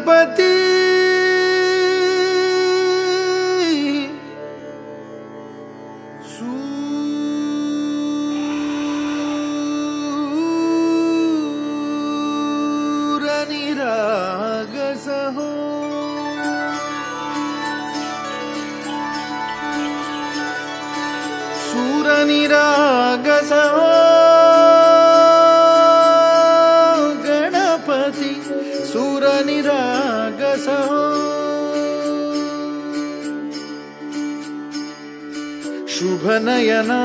गणपती सूरनिरागसहो सूरनिरागसहो गणपति सूरनिरागसहो शुभनयना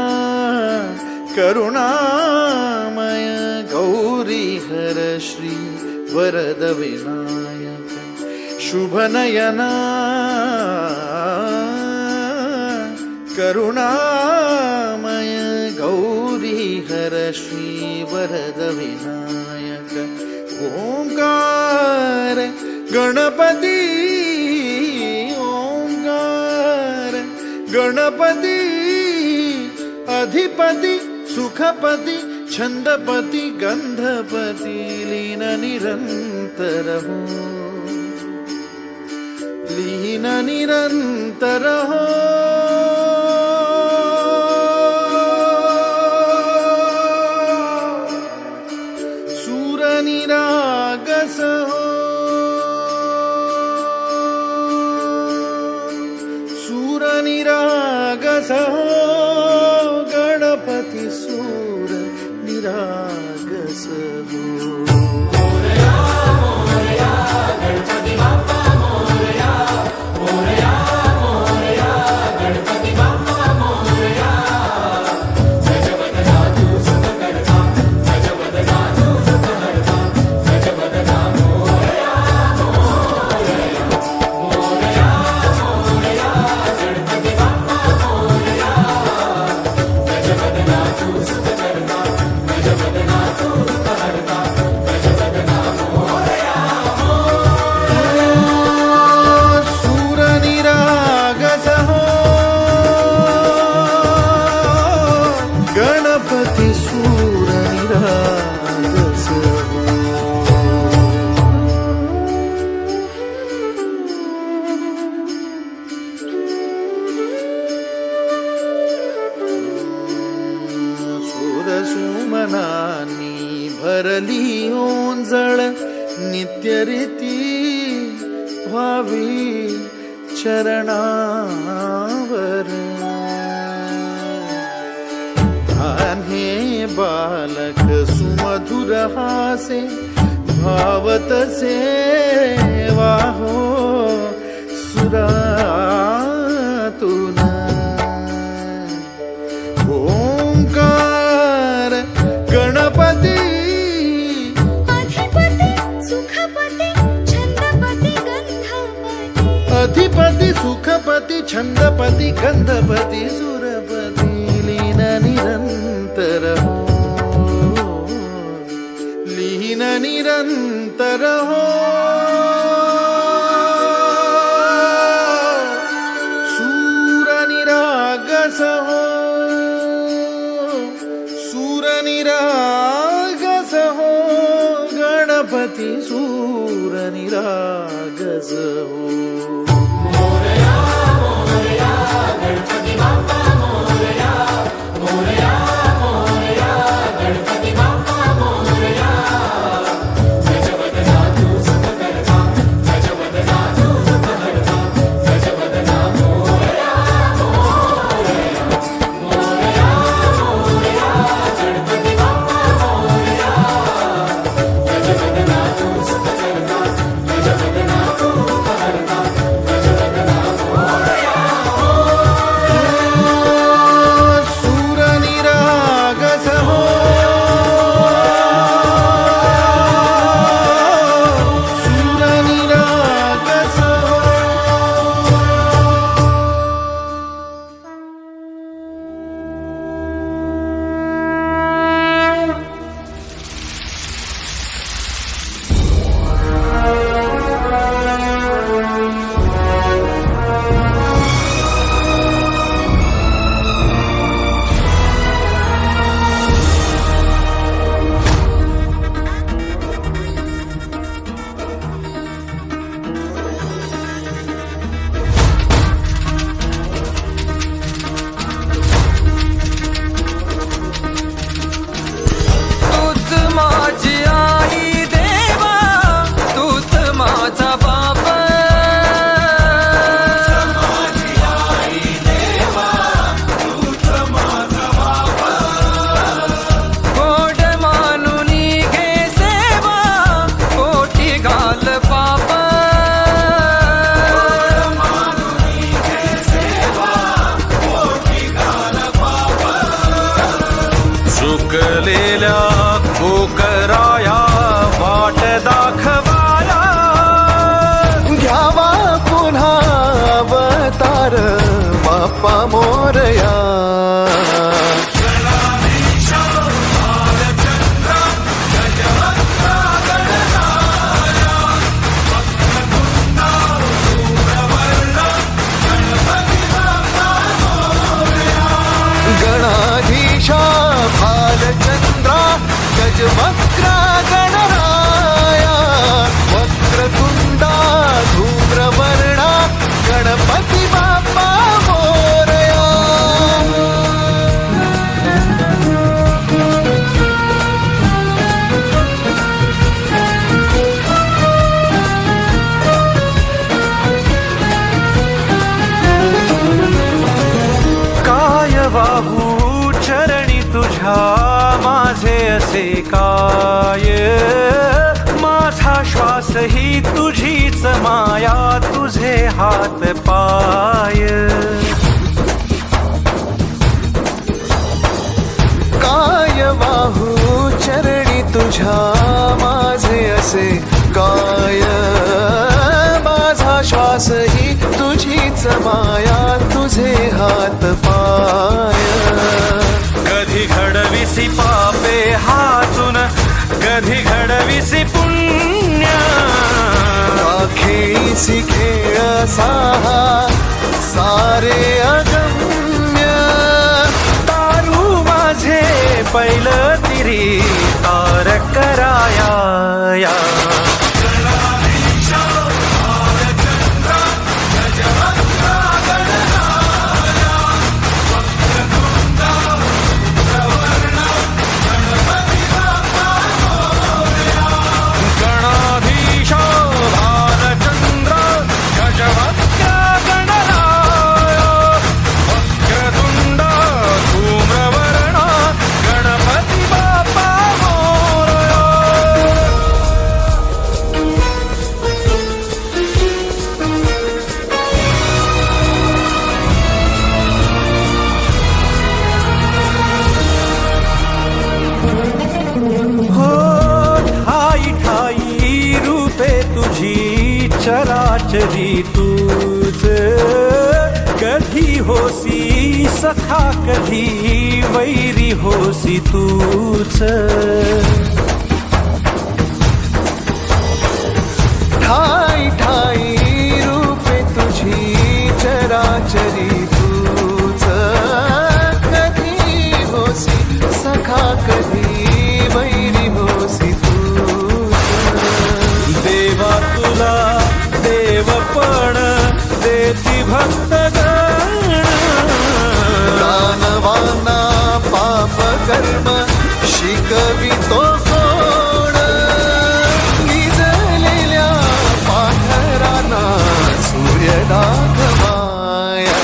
करुणामय गौरीहर श्री वरद विनायक शुभनयना करुणामय गौरीहर श्री वरद विनायक ओंकार गणपति ओंकार गणपति अधिपति सुखपति छंदपति गंधपति लीन निरंतर हो लीन निरंतर हो सूरनिरागस हो सूरनिरागस हो गणपति सूर निरागस हो मोरया मोरया गणपति बाप्पा मोरया मोरया मोरया गणपति बाप्पा मोरया गजवदना तू सुख करता गजवदना तू सुख करता गजवदना मोरया मोरया मोरया मोरया गणपति बाप्पा मोरया गजवदना तू सुख करता गजवदना तू सुख करता गजवदना मोरया सूरनिरागस हो गणपति सूरनिरागस हो सुरसुमनानी भरली ओंजळ नित्यरीती व्हावी चरणावर आन्हे बालक सुमधुर हासे भावत सेवा हो सुरातून ओंकार गणपती अधिपति सुखपति छंदपति गंधपति अधिपति सुखपति छंदपति गंधपति सुरपति लीन निरंतर हो लीन निरंतर हो सूरनिरागस हो सूरनिरागस हो गणपति सूरनिरागस हो मोरया मोरया गणपति बाप्पा मोरया मोरया मोरया गणपति बाप्पा मोरया गजवदना तू सुख करता गजवदना तू सुख करता गजवदना मोरया मोरया मोरया मोरया गणपति बाप्पा मोरया गजवदना तू सुख करता गजवदना तू सुख करता बाप्पा मोरया. गणाधीशा भालचंद्रा गजवक्रा गणराया वक्रतुंडा धूम्रवर्णा गणपती बाप्पा मोरया. बाहू चरणी तुझ्या माझे असे काय. माझा श्वास ही तुझीच माया तुझे हात पाय. काय बाहू चरणी तुझ्या माझे असे काय. माझा श्वास ही तुझीच माया तुझे हात पाय. कधी घडविसी पापे हातून कधी घडविसी पुण्य. खेळीसी खेळ साहा सारे अगम्य. तारू माझे पहिलं तिरी तार कराया. चराचरी तूच कधी होसी सखा कधी वैरी होसी तूच. ठाई ठाई रूपे तुझी चराचरी तूच कधी होसी सखा कधी वैरी होसी तूच. देवा तुला देवपण देती भक्तगण. दानवाना पाप कर्म शिकवितो कोण. निजलेल्या पाठराना सूर्यदाग माया.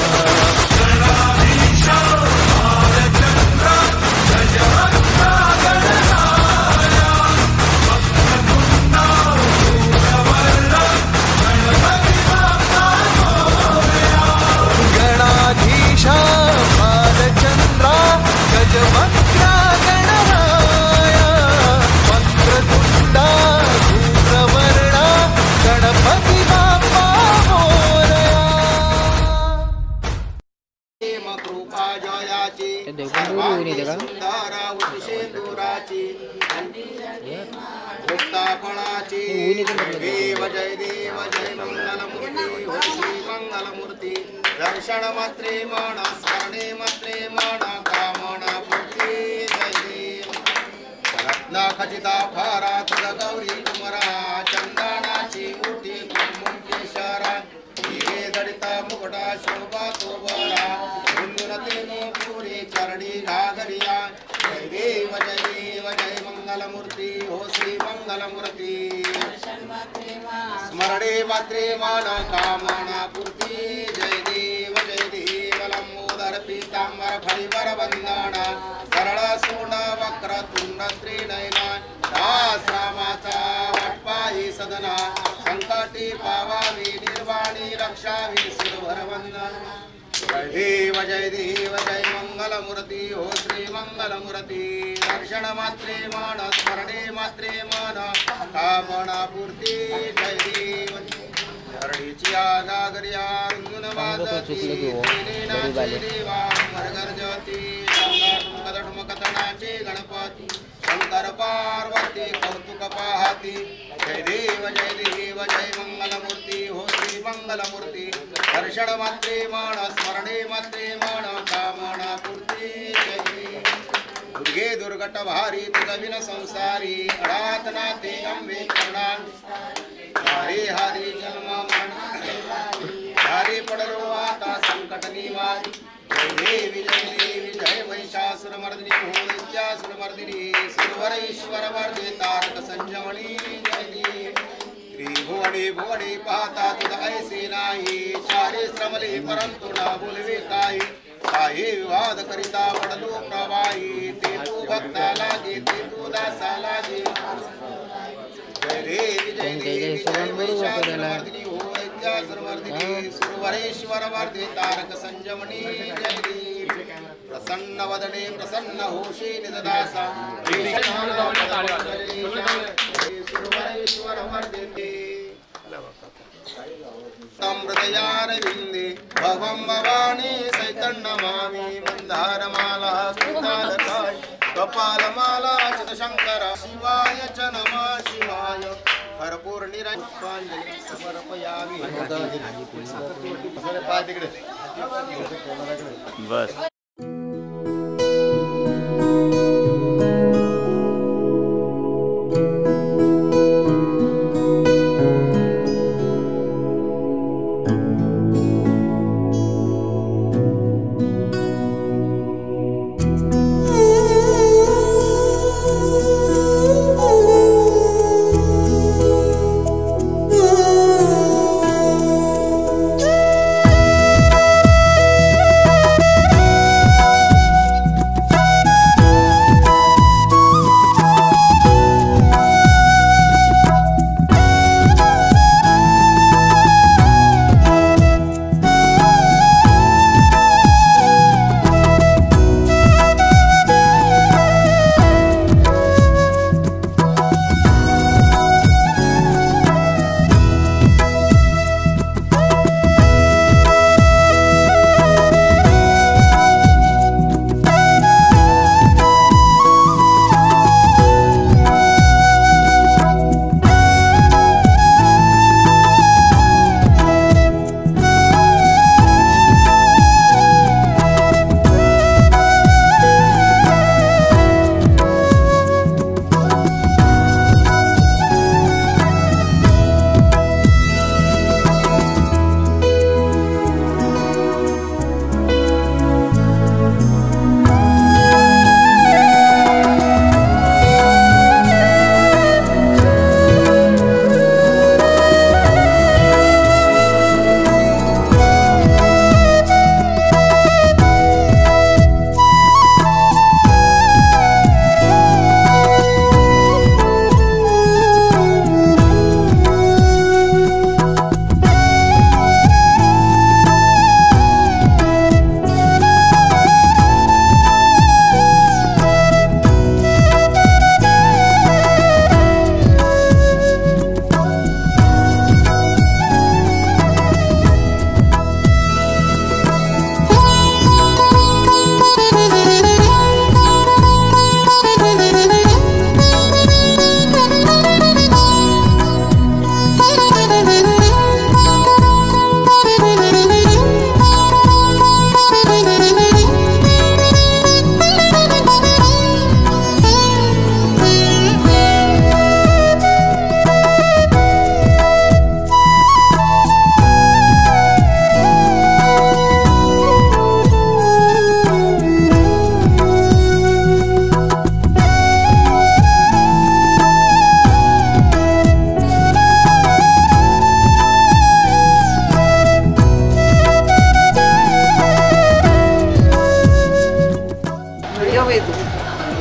गणाधीशा भालचंद्रा गजवक्रा गणराया वक्रतुंडा धूम्रवर्णा गणपती बाप्पा मोरया. कृपा जयाची सुंदरा उदिशेंदुराची मुक्ता फळाची. देव जय मंगलमूर्ती हो श्री मंगलमूर्ती. दर्शन मात्रे मन स्मरणे मात्रे मन कामना पूर्ती जय देव. रत्न खचिता फारा तुझ गौरी कुमरा चंदनाची उठी कुंकेश्वरा. हिरे दडिता मुकुटा शोभा तो बरा. तेनो पुरी चरणी घागरिया. जय देव जय मंगलमूर्ती हो श्री मंगलमूर्ती. स्मरणे मात्रे मन कामना पूर्ती जय देव लंबोदर पीतांबर फणिवर वंदना. सरळ सोंड वक्र तुंड त्रिनयना. दास रामाचा वाटपाही सदना. संकटी पावावी निर्वाणी रक्षावी सुरभर वंदना. जय देव जय मंगलमूर्ती हो श्री मंगलमूर्ती. दर्शन मात्रे मन स्मरणे मात्रे मन कामना पूर्ती जय देव. धरणीची गागरिया रुंजून वाजती तेनेनाची देवा मरगर्जती ठुमकतनाची गणपती शंकर पार्वती कौतुक पाहती जय देव जय मंगलमूर्ती हो श्री मंगलमूर्ती दर्शन मात्रे मन स्मरणे मात्रे मन कामना पूर्ती जय दुर्गे दुर्गट भारी तुझविन संसारी अडात नाते अंबे करुणान हरे हरी जन्म मरण हरे पडलो आता संकट निवारी जय देवी जय महिषासुरमर्दिनी हो नित्यासुरमर्दिनी सुरवरेश्वर वर्धे तारक संजमणी जय देवी त्रिभुवने भुवने पाहता तुझ ऐसे नाही चारे श्रमले परंतु ना बोलवे काही काही विवाद करिता पडलो प्रवाही ते तू भक्ता लागे ते तू दासा लागे जय देवी जय महिषासुरमर्दिनी हो नित्यासुरमर्दिनी सुरवरेश्वर वर्धे तारक संजमनी जय देवी प्रसन्न वदने प्रसन्न होशी निदासा सुरवरेश्वर वर्धे तमृतयारविन्दे भवं भवानी सैतन्यमामि मन्दारमाला कृतालकाय कपालमाला चितशङ्कर शिवाय च नमः शिवाय हरपूर्णिरपुष्पाञ्जलि समर्पयामि बस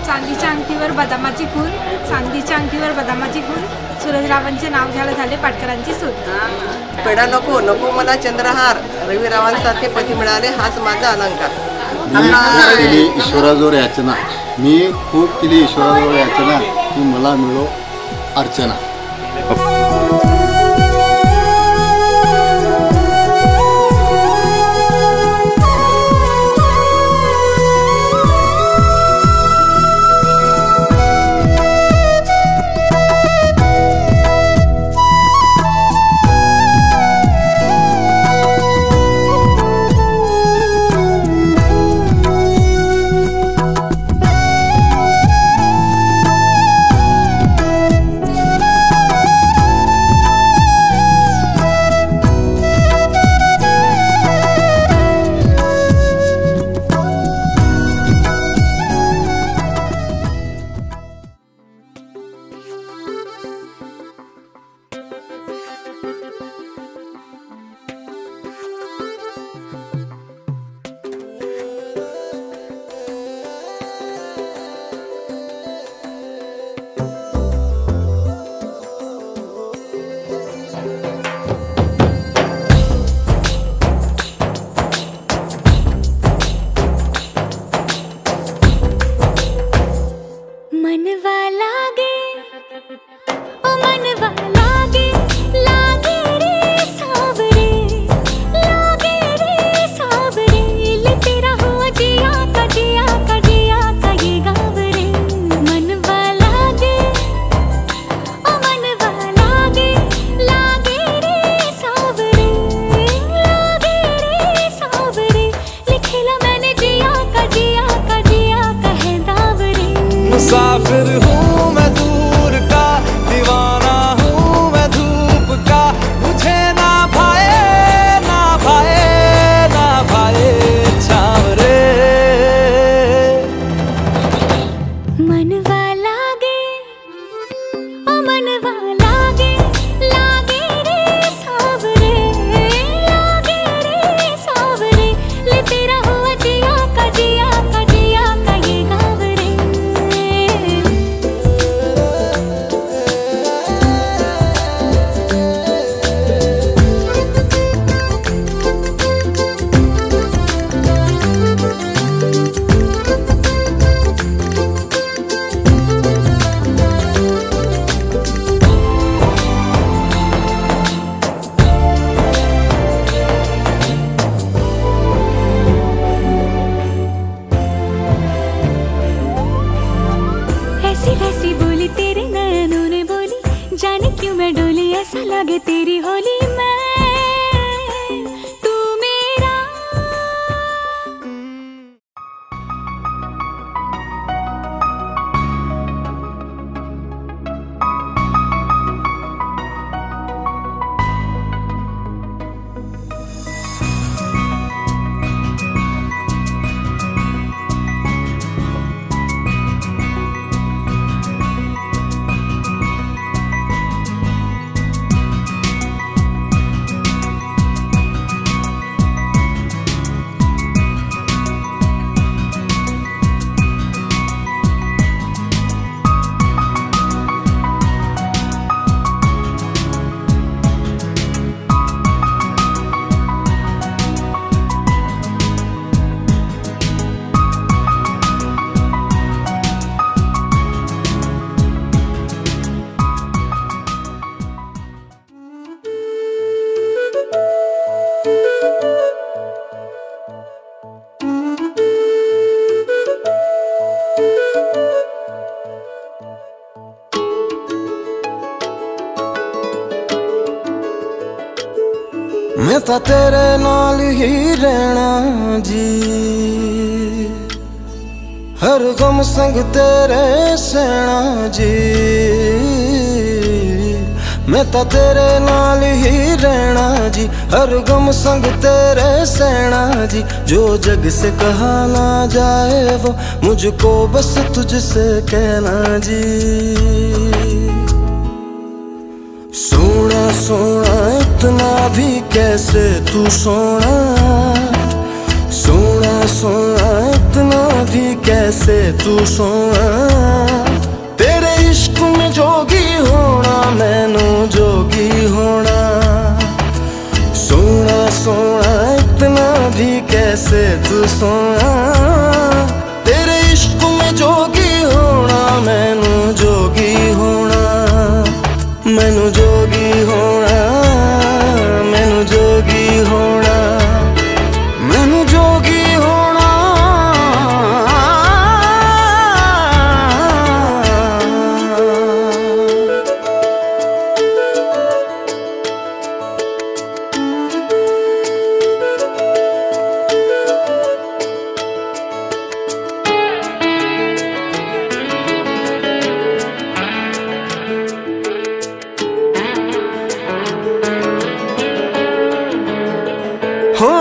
चांदीच्या अंगठीवर बदामाची फूल, चांदीच्या अंगठीवर बदामाची फूल, सूरजरावांचे नाव घ्यायला झाले पाटकरांची सूट. पेढा नको नको मला चंद्रहार, रविरावांसारखे पती मिळाले हाच माझा अलंकार. मी केली ईश्वराजवळ याचना, मी खूप केली ईश्वराजवळ याचना की मला मिळो अर्चना. सागर हूँ मैं दूर का, दीवाना हूँ मैं धूप का, मुझे ना भाए ना भाए ना भाए छावरे। मनवा लागे ओ मनवा लागे, लागे रे सावरे, लागे रे सावरे, ले तेरा हुआ जिया का जिया का जिया का ये गाँव रे। ऐसी वैसी बोली तेरे नयनों ने बोली, जाने क्यों मैं डोली, ऐसा लगे तेरी होली मैं तू मेरा। मैं तो तेरे नाल ही रहना जी, हर गम संग तेरे सहना जी। मैं तो तेरे नाल ही रहना जी, हर गम संग तेरे सहना जी। जो जग से कहा ना जाए वो मुझको बस तुझसे कहना जी। सोना सोना इतना भी कैसे तू सोना, सोना सोना इतना भी कैसे तू सोना। तेरे इश्क में जोगी होना मैनू जोगी होना। सोना सोना इतना भी कैसे तू सोना। तेरे इश्क में जोगी होना मैनू जोगी होना। मैनू जोगी होना, मैनू जोगी होना, मैनू जोगी होना। हो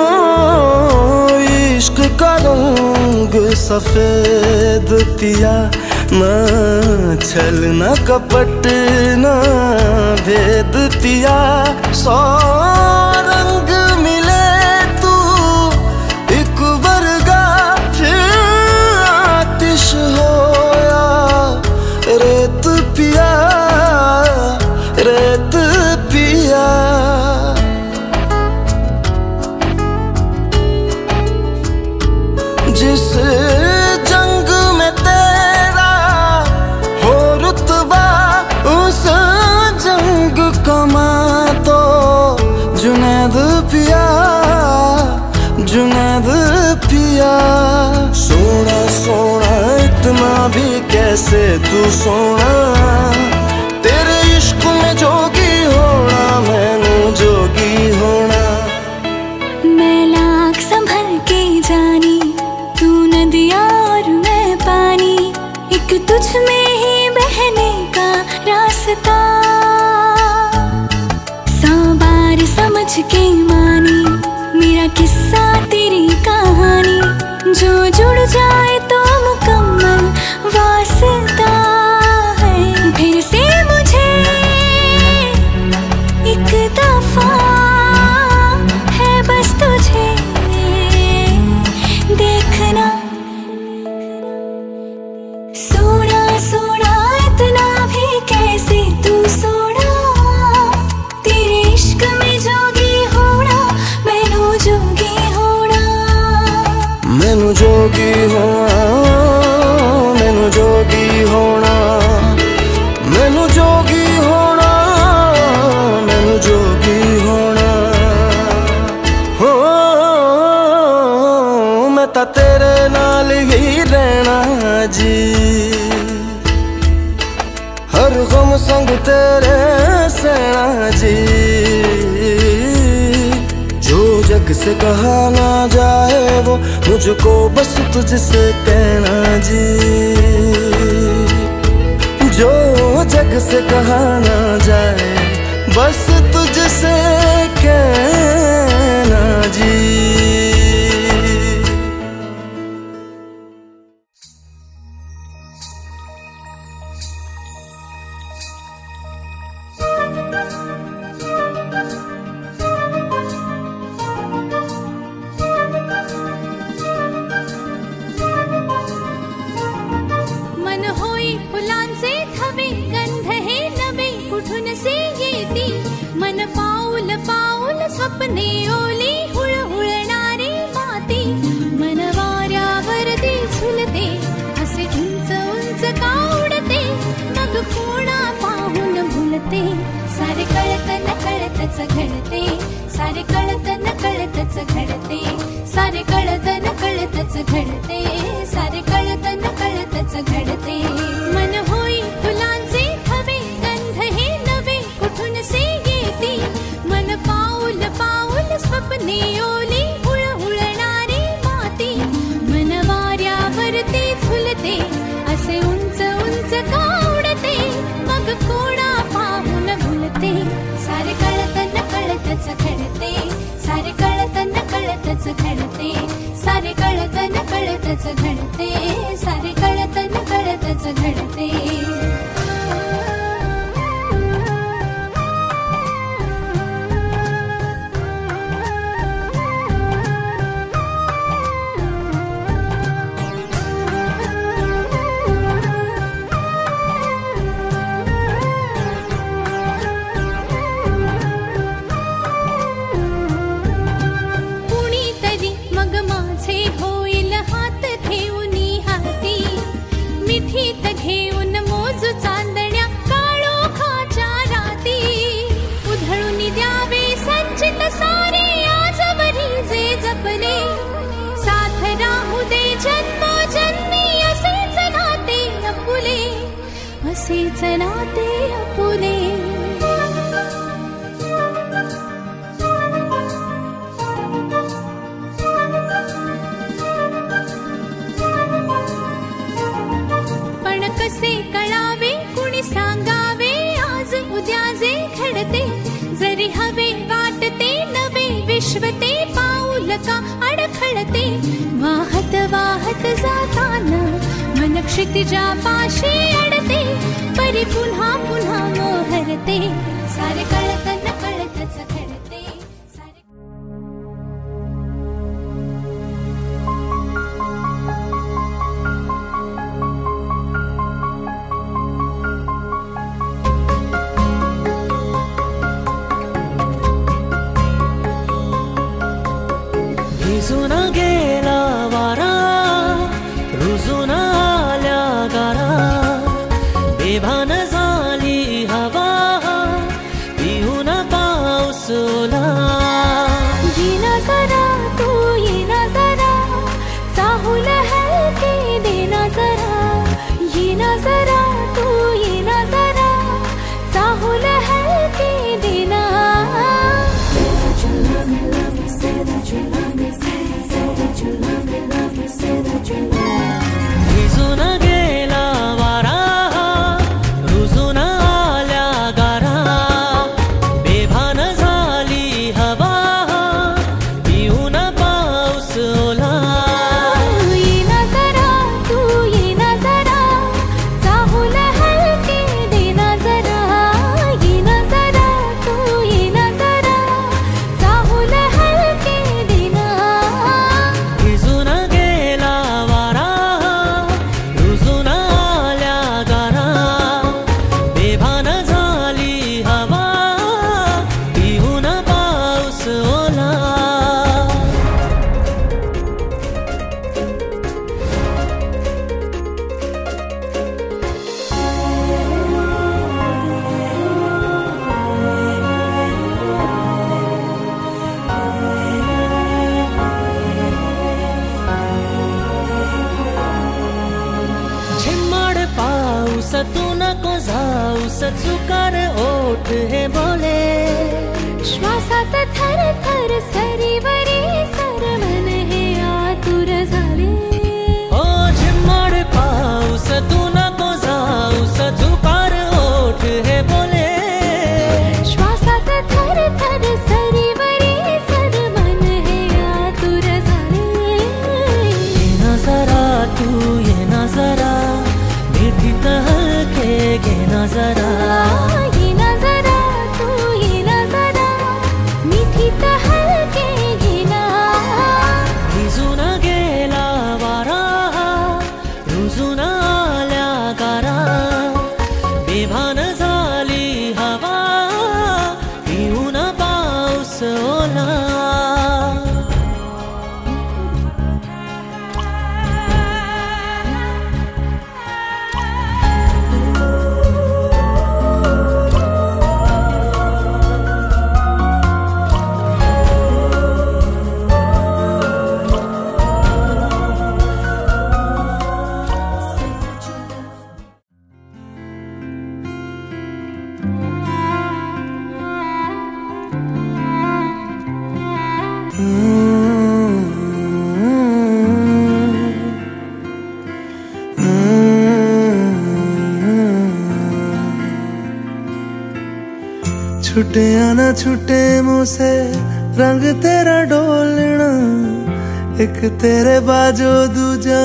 इश्क का रंग सफेद पिया, ना छल ना कपट ना भेद पिया। सौ रंग मिले तू एक वर्गा, फिर आतिश होया रेत पिया, रेत पिया। जिस जंग में तेरा हो रुतबा, उस जंग कमा तो जुनैद पिया, जुनैद पिया। सोना सोना इतना भी कैसे तू सोना। तेरे इश्क में जोगी होना मैनू जोगी होना। मैं लाख संभल के जानी, तू नदिया और मैं पानी, एक एक तुझ में ही बहने का रास्ता, 100 बार समझ के मानी मेरा किस्सा तेरी कहानी, जो जुड़ जाए तो मुकम्मल वास्ता है। फिर से मुझे एक दफा है बस तुझे देखना, सोना सोना इतना भी कैसे तू सोना, तेरे इश्क में जोगी होना, मैनू जोगी होना, मैनू जोगी होना, मैनू जोगी होना, मैनू जोगी होना, मैनू जोगी होना। हो मैं तां तेरे नाल ही रहना जी, हर गम संग तेरे सहना जी, जो जग से कहा ना जाए वो मुझको बस तुझसे कहना जी, जो जग से कहा ना जाए बस तुझसे कहना जी। मन होई फुलांचे थवे गंध हे नवे कुठून से येती, मन पाऊल पाऊल स्वप्ने ओली हुळहुळणारी माती, मन वाऱ्यावरती झुलते असे उंच उंच का उडते, मग कोणा पाहून भुलते, सारे कळत न कळतच घडते, सारे कळत न कळतच घडते, सारे कळत न कळतच घडते, सारे कळत न कळतच घडते। मन होई फुलांचे थवे गंध हे नवे कुठून से येती, मन पाऊल पाऊल स्वप्ने ओली हुळहुळणारी माती, मन वाऱ्यावरती झुलते असे उंच उंच का उडते, मग कोणा पाहून भुलते, सारे कळत न कळतच घडते, सारे कळत न कळतच घडते, सारे कळत न कळतच घडते, सारे कळत न कळतच घडते। कुणीतरी मग माझे होईल हात घेऊनी हाती, मिठीत घेऊन मोजू चांदण्या काळोखाच्या राती, उधळून द्यावे संचित सारे आजवरी जे जपले, साथ राहू दे जन्मोजन्मी असेच नाते अपुले, असेच नाते अपुले। पण कसे कळावे कुणी सांगावे आज उद्या जे घडते, जरी हवे वाटते नवे विश्व ते पाऊल का अडखळते, वाहत वाहत जाताना मन क्षितिजापाशी अडते, परी पुन्हा पुन्हा मोहरते, सारे कळत न कळतच घडते, सारे भिजून गेला वारा, रुजून आल्या गारा, बेभान झाली हवा, पिऊन पाऊस ओला, येना जरा तू येना जरा, चाहूल हलके देना जरा, येना जरा तू येना जरा, चाहूल हलके देना। भिजून गेला जाऊस चुकार ओठ हे बोले श्वासात थर थर सरीवरी सरमन हे आतुर झाले ओ झिम्मड पाऊस तू नको जाऊस चुकार ओठ हे बोले श्वासात थर थर सरीवरी सरमन हे आतुर झाले ये ना जरा तू ये ना जरा मीठी तहलके घे ना जरा ये ना जरा तू ये ना जरा मिठी तहलके घे ना भिजून गेला वारा रुजून आल्या गारा बेभान झाली हवा पिऊन पाऊस ओला छुटे या ना छुटे मुझसे रंग तेरा डोलना एक तेरे बाजो दूजा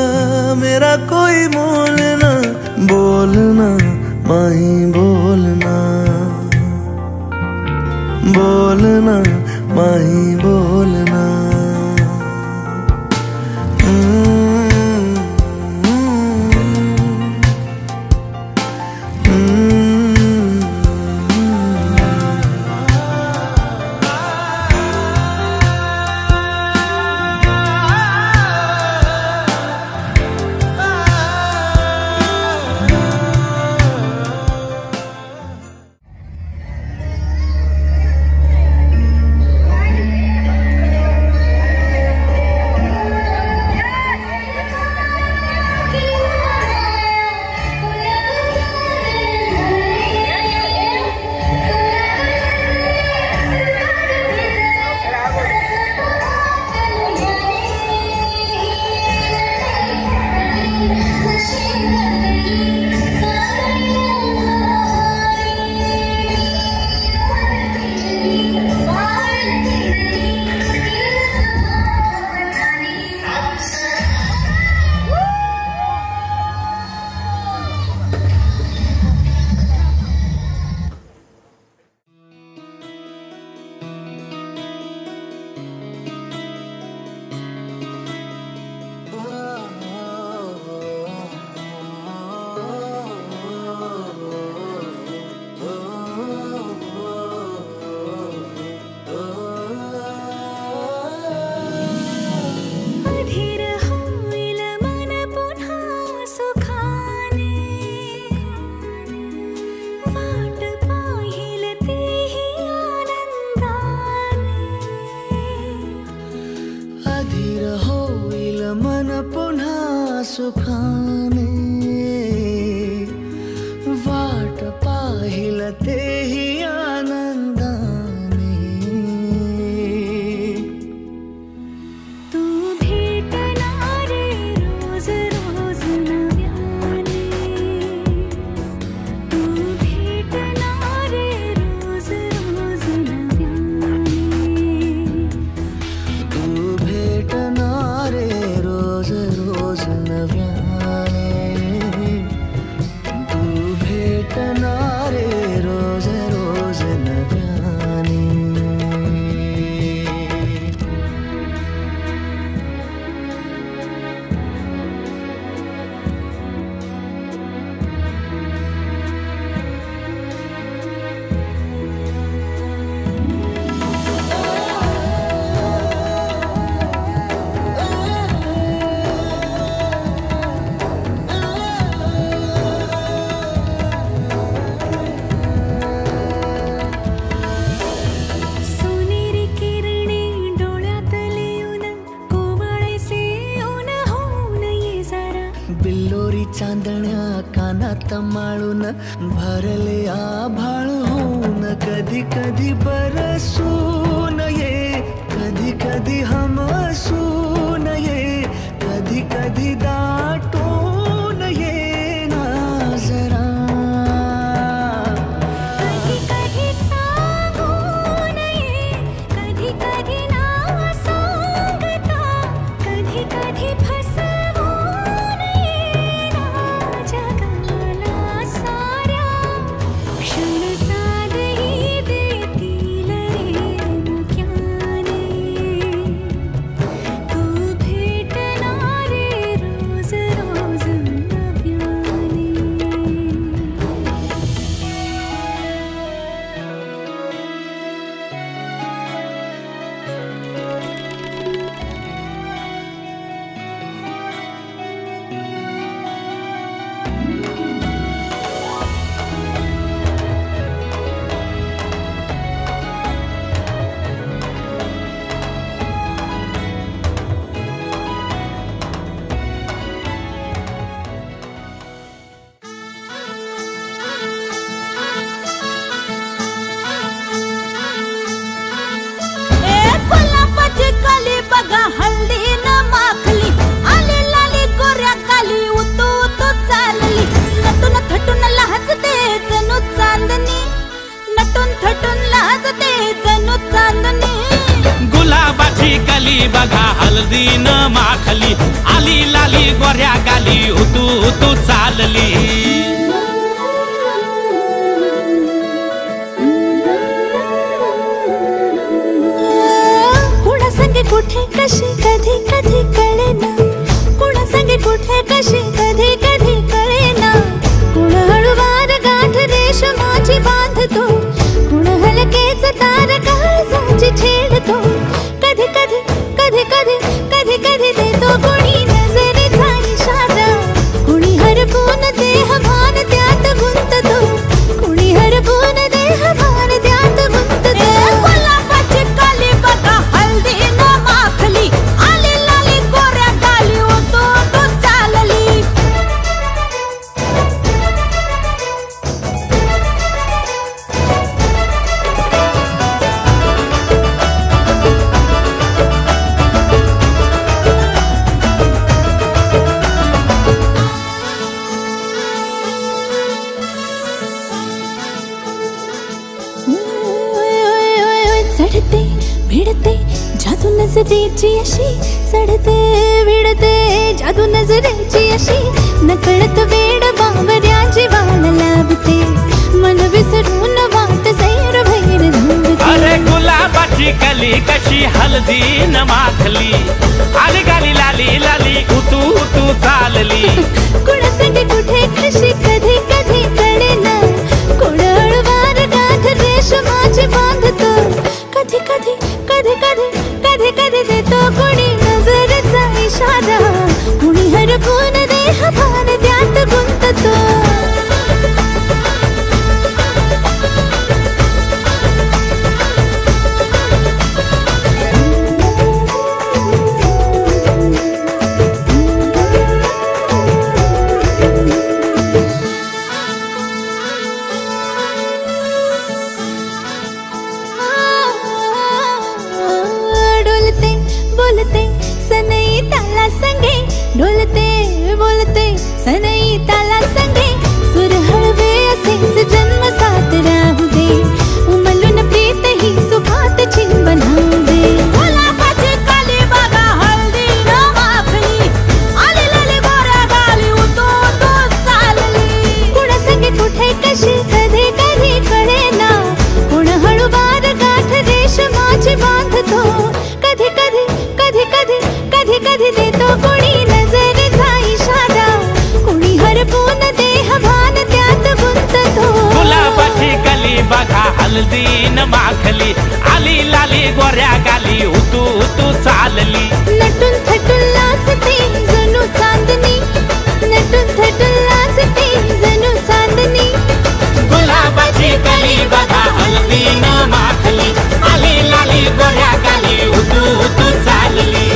मेरा कोई मोल ना बोलना माही बोलना बोलना माही बोलना सुखाने वाट पाहिल तेही आनंदाने तू भेटणारे रोज रोज नव्याने तू भेटणारे रोज रोज नव्याने तू भेटणारे रोज रोज नव्याने तू भेटणारे रोज रोज नव्याने सोनेरी किरणे डोळ्यातले ऊन कोवळेसे ऊन होऊन ये जरा बिल्लोरी चांदण्या कानात माळून भरले आभाळ होऊन कधी कधी बरसून ये, कधी कधी हमसून ये, कधी कधी दाटून ये ना जरा. कधी कधी सांगून ये, कधी कधी ना सांगता, कधी कधी फसवून ये ना जगाला साऱ्या. क्षण साधही देतील रे मुक्याने, तू भेटणार रे रोज रोज नव्याने. गुलाबाची कली बघा हल्ली न माखली, आली लाली गोऱ्या काली उतू उतू चालली. नटून थटून लाजते जणू चांदणी, नटून थटून लाजते जणू चांदणी. गुलाबाची कली बघा हल्दी न माखली, आली लाली गोऱ्या गाली उतू उतू चालली. कुणा संगे कुठे कशी कधी कधी कळेना, कुणा संगे कुठे कशी कधी कधी कळेना. कुण हळूवार गाठ रेशमाची बांधतो, कुण हलकेच तार काळजाची छेडतो. कधी कधी कधी कधी कधी कधी देतो कुणी नजरेचा इशारा, कुणी हरपून देह भान त्यात गुंततो, कुणी हरपून देह भान त्यात गुंततो. गुलाबाची कली बघा हल्दी न माखली, आली लाली गोऱ्या गाली उतू उतू चालली. चढते भिडते जादू नजरेची अशी, चढते भिडते जादू नजरेची अशी. नकळत वेड बावऱ्याची वाण लावते, मन विसरून वाट सैर भैर धावते. अरे गुलाबाची कली कशी हल्दी न माखली, आली गाली लाली लाली उतू उतू चालली. कुणा संगे कुठे कशी कधी कधी कळेना, कुण हळूवार गाठ रेशमाची बांधतो. कधी कधी कधी कधी कधी कधी देतो कुणी नजरेचा इशारा, कुणी हरपून देह भान त्यात गुंततो. डोलते बोलते सनई ताला संगे, डोलते बोलते सनई ताला संगे. सुर हळवे असेच जन्म साथ राहू दे, उमलून प्रीत ही सुखात चिंबन होऊ दे. गुलाबाची कली बघा हल्दी न माखली, आली लाली गोऱ्या गाली उतू उतू चालली. कुणा संगे कुठे कशी कधी कधी कळेना, कुण हळूवार गाठ रेशमाची बांधतो. कधी कधी कधी कधी कधी कधी देतो कुणी नजरेचा इशारा, कुणी हरपून देह भान त्यात गुंततो. गुलाबाची कली बघा हल्दी न माखली, आली लाली गोऱ्या गाली उतू उतू चालली. नटून थटून लाजते जणू चांदणी, नटून थटून लाजते जणू चांदणी. गुलाबाची कली बघा हल्दी न माखली, आली लाली गोऱ्या गाली उतू उतू चालली.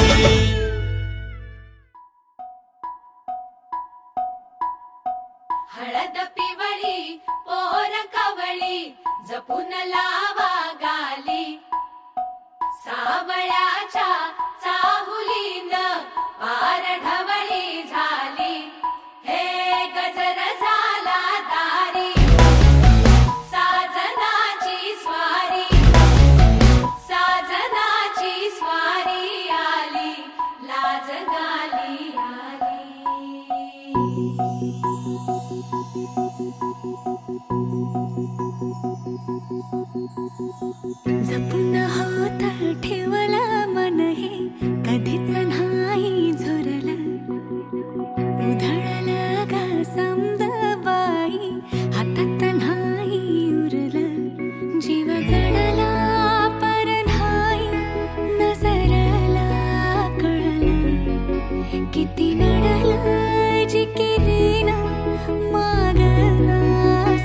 जपून होत ठेवलं मन हे कधीच नाही झुरलं उधळलं ग समद बाई हातात नाही उरलं जीव जडला पर नाही नजरला कळलं किती नडलं जी केली ना मागला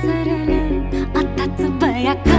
सरलं आताच बया का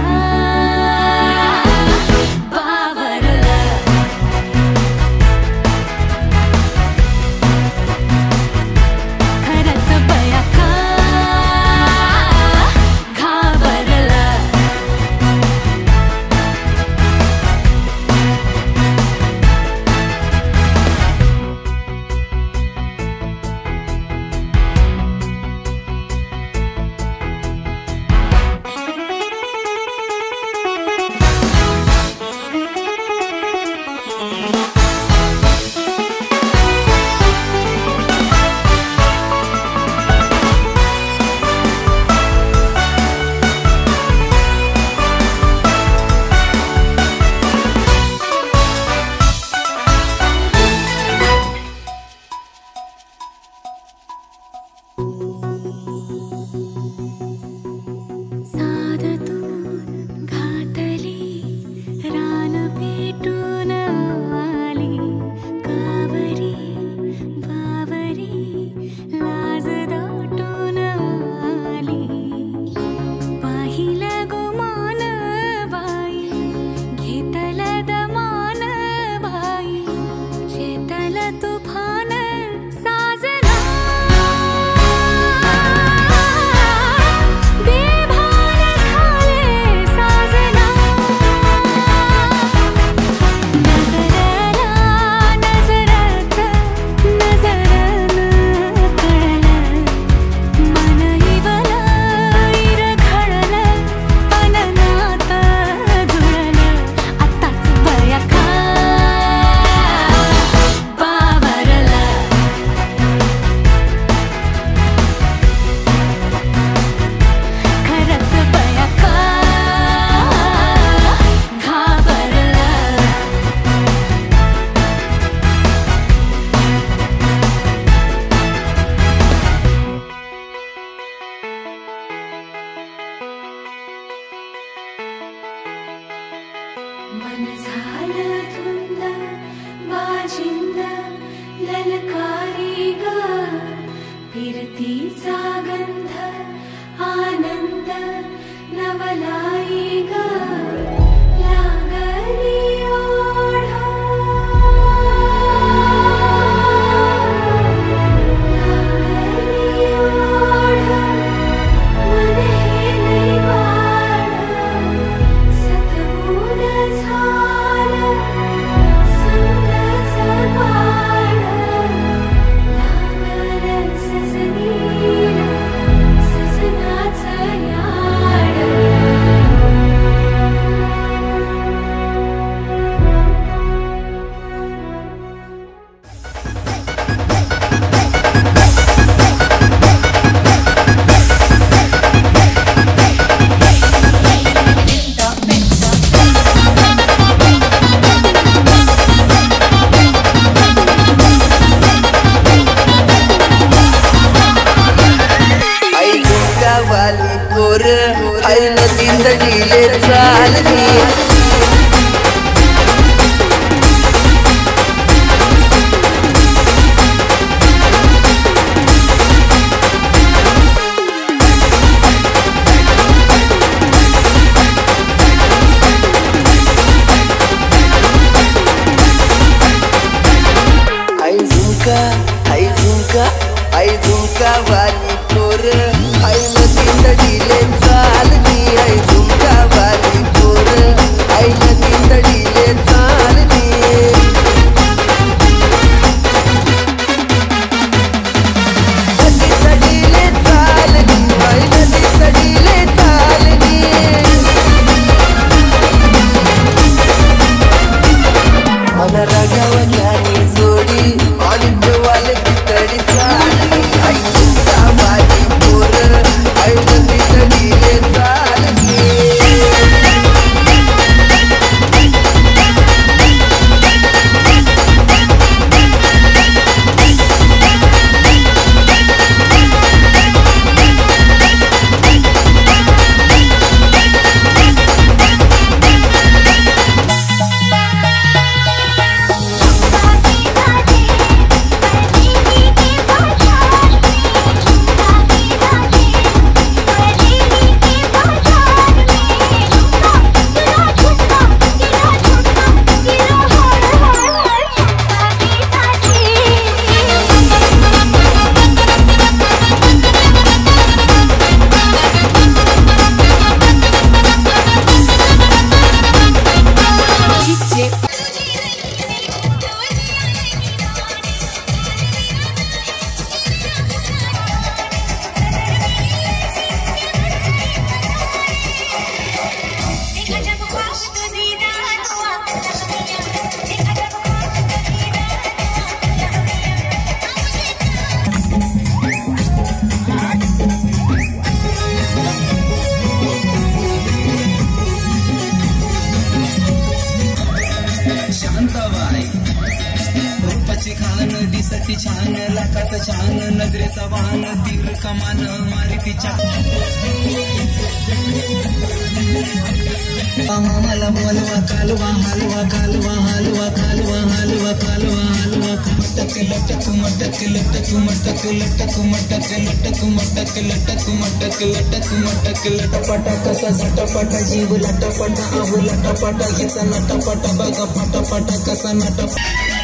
मन झालं धुंद बाजिंद ललकारी ग फिरतीचा गंध आनंद नवलाई ग लागली ओढा लागली ओढा मन हे नाही वाढ सतगुण झालं संगच वाढ लागलं सजनीला सजनाचं याड वाली पोर आईन जिंदगीले चालली आई झुमका वाली पोर आईन जिंदगीले चालली आई झुमका वाली पोर आईन जिंदगीले चालली जिंदगीले चालली आईन जिंदगीले चालली मन रागावल्याने जोडी आणि वाले तडी चालली आई झुमका तोंडाची खान दिसती छान लाखाचं छान नजरेचा वाहन तीर कमान मारी तिच्या मला बोलवा कालवा हलवा कालवा हलवा कालवा हलवा कालवा हलवा मटक लटक मटक लटक मटक लटक मटक लटक मटक लटक मटक लटक मटक लटपटा कसा झटपटा जीव लटपटा आव लटपटा हिचा नटपटा बघा फटाफटा कसा नटपटा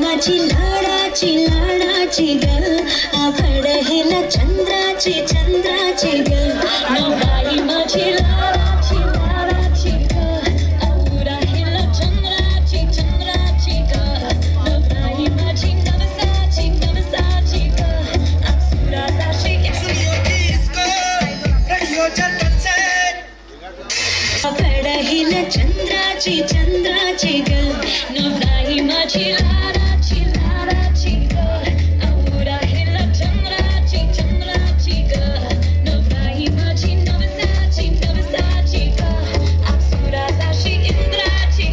माझी लाडाची ग आवड हेला चंद्राची ग नवराई माझी लाडाची ग औरा हेला चंद्राची ग नवराई माझी नवसाची ग अप्सरा साशी आवड हेला चंद्राची ग नवराई माझी लाडाची ग औरा हेला चंद्राची ग नवराई माझी नवसाची ग अप्सरा साशी इंद्राची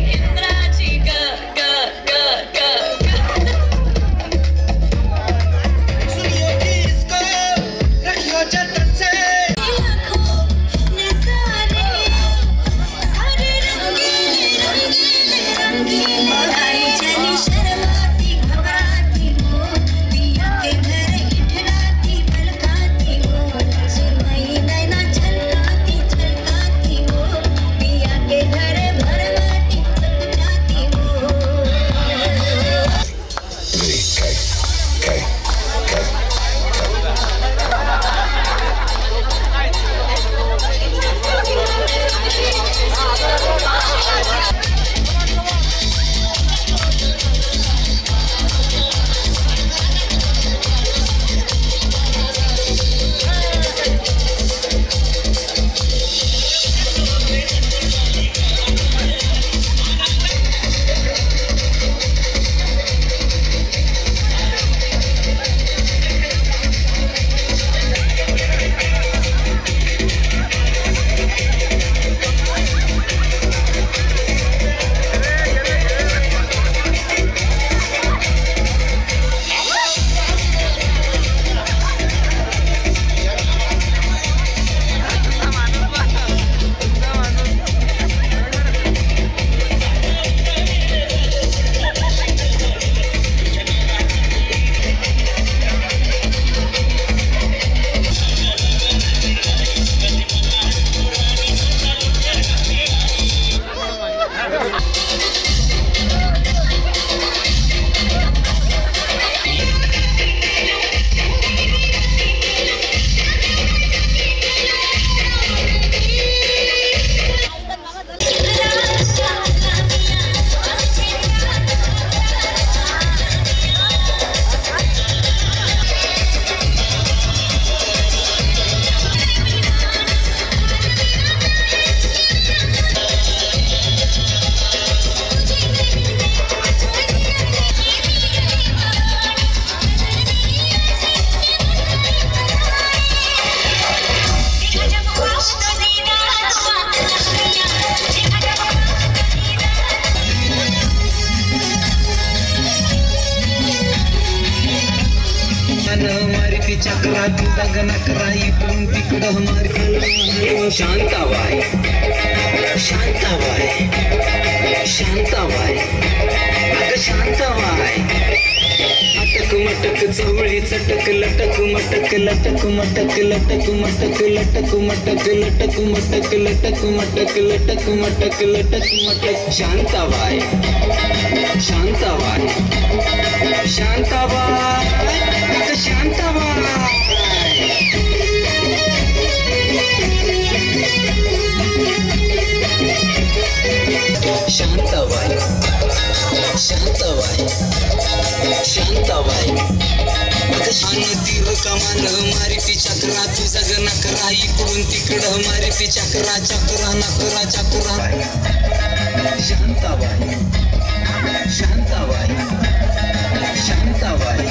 ग ग ग ग शर्मा चक्रा तुझा गणकरा इकडून तिकडं मार शांताबाई शांताबाई शांताबाई अगं शांताबाई अटक मटक चवळी चटक लटक मटक लटक मटक लटक मटक लटक मटक लटक मटक लटक मटक लटक मटक लटक मटक शांताबाई शांताबाई शांताबाई अगं शांताबाई शांताबाई शांताबाई शांताबाई तीर कमान मारिती चक्रा तुझा नकरा इकडून तिकडं मारिती चक्रा चक्रा नकरा चक्रा शांताबाई शांताबाई शांताबाई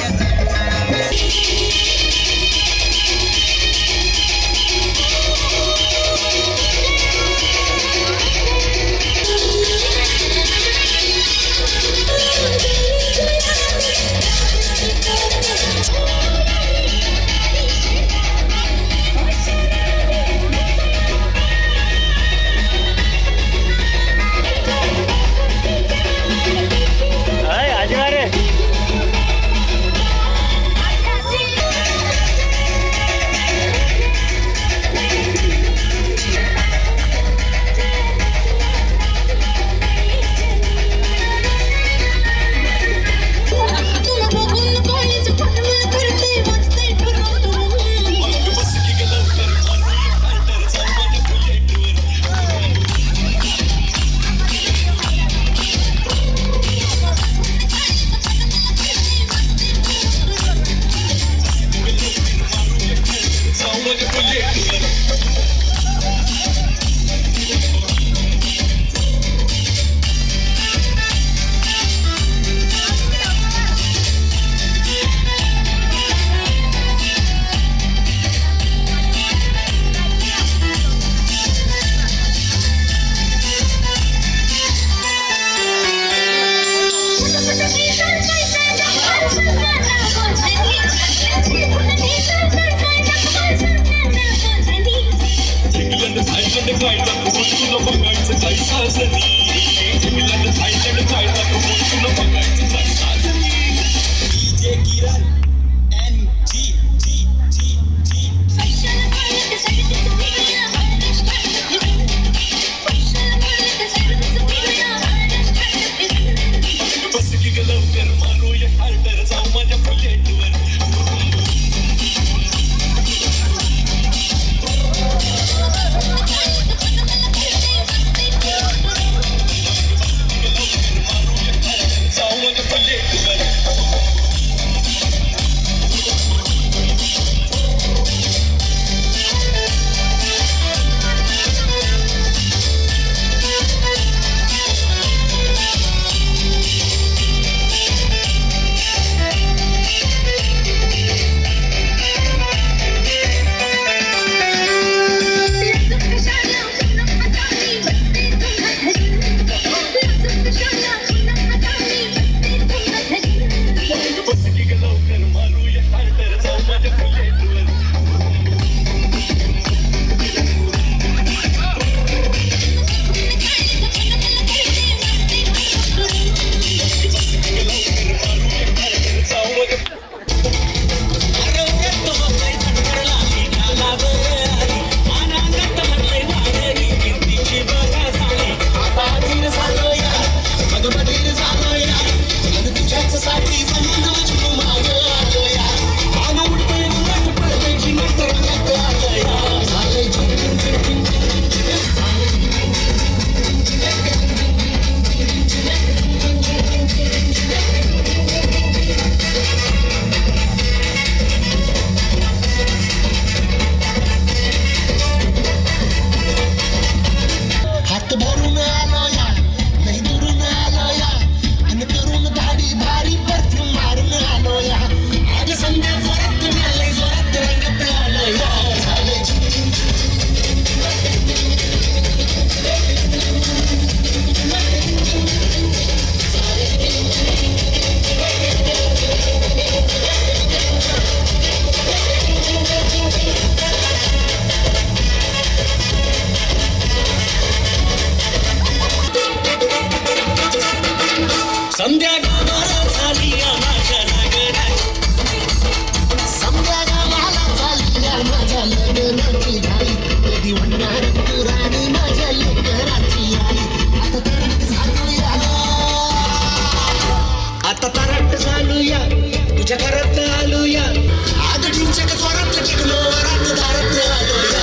समजा गावाला झाली या माझ्या नगराची समजा गावाला झाली या माझ्या नगराची घाई कधी म्हणणार तू राणी माझ्या लेकराची आई आता तरट झालूया तुझ्या घरात आलूया आग ढिंचक स्वरात टिकलो वरात दारात आलूया